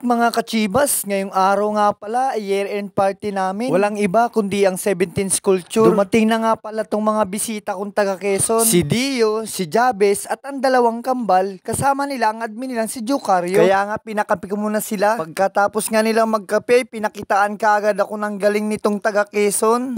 mga kachibas, ngayong araw nga pala ay year-end party namin. Walang iba kundi ang 17th Culture. Dumating na nga pala tong mga bisita kong taga Quezon. Si Dio, si Jabez at ang dalawang kambal. Kasama nila ang admin nilang si Jucario. Kaya nga pinakapi ko muna sila. Pagkatapos nga nilang magkape, pinakitaan kaagad ako ng galing nitong taga Quezon.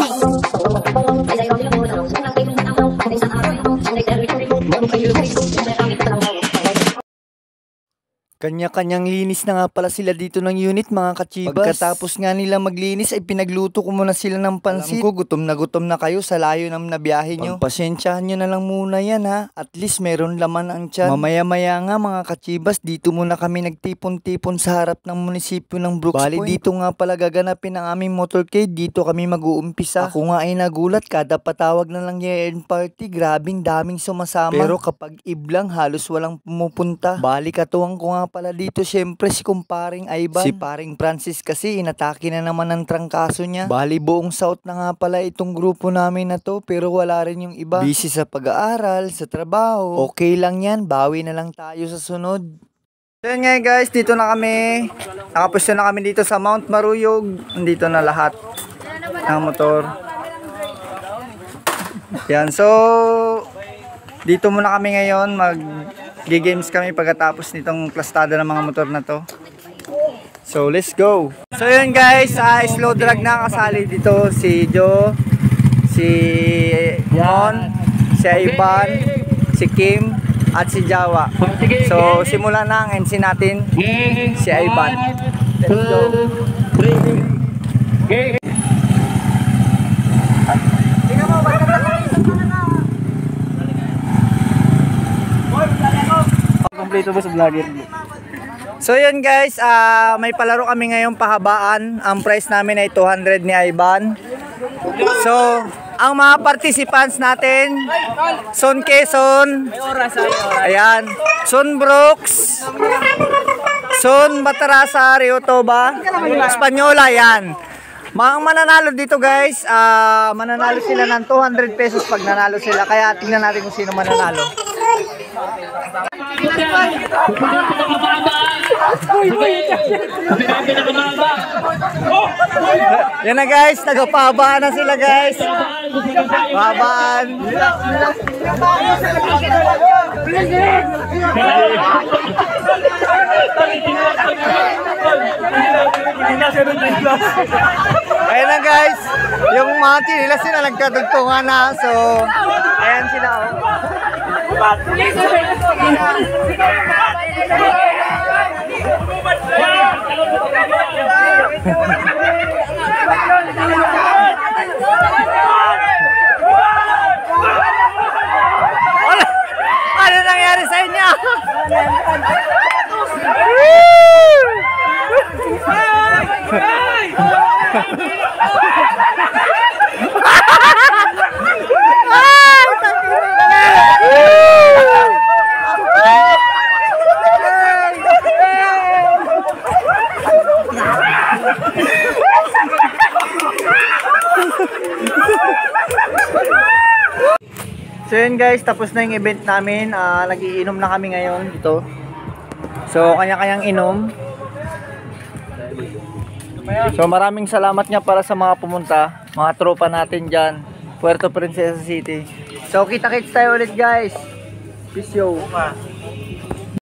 Kanya-kanyang linis na nga pala sila dito ng unit mga kachibas. Pagkatapos nga nila maglinis ay pinagluto ko muna sila ng pansit. Alam ko gutom na kayo sa layo ng nabiyahe nyo. Pagpasensyahan nyo na lang muna yan ha. At least meron laman ang tiyan. Mamaya-maya nga mga kachibas, dito muna kami nagtipon-tipon sa harap ng munisipyo ng Brooks Point. Bali dito nga pala gaganapin ang aming motorcade. Dito kami mag-uumpisa. Ako nga ay nagulat, kada patawag na lang year-end party, grabing daming sumasama. Pero kapag iblang halos walang pumupunta. Bali katuwang ko nga pala dito syempre si kumparing Ivan. Si paring Francis kasi inatake na naman ng trangkaso niya. Bali buong South na nga pala itong grupo namin na to, pero wala rin yung iba. Busy sa pag-aaral, sa trabaho. Okay lang yan, bawi na lang tayo sa sunod. So yun nga guys, dito na kami. Nakapwesto na kami dito sa Mount Maruyog. Nandito na lahat ng motor. Yan, so dito muna kami ngayon, mag-games kami pagkatapos nitong plastada ng mga motor na to. So let's go! So yun guys, slow drag na kasali dito si Joe, si Mon, si Ivan, si Kim, at si Jawa. So simulan na ang MC natin, si Ivan. Let's go! So yun guys, may palaro kami ngayong pahabaan. Ang price namin ay 200 ni Ivan. So ang mga participants natin, Son Quezon, ayan, Son Brooks, Son Batarasa, Rio Toba, Espanyola, yan. Mga mananalo dito guys, mananalo sila ng 200 pesos pag nanalo sila. Kaya tingnan natin kung sino mananalo. Yan na guys, nagpapahaba na sila guys. Pahabaan. Ayan na guys, yung mga chinilas sila nagkatugtungan na. So, ayan sila oh. Ano nangyari sa inyo? So yun guys, tapos na yung event namin. Nag-iinom na kami ngayon dito. So kanya-kanyang inom. So maraming salamat nga para sa mga pumunta, mga tropa natin dyan, Puerto Princesa City. So kita-kits tayo ulit guys. Peace yo.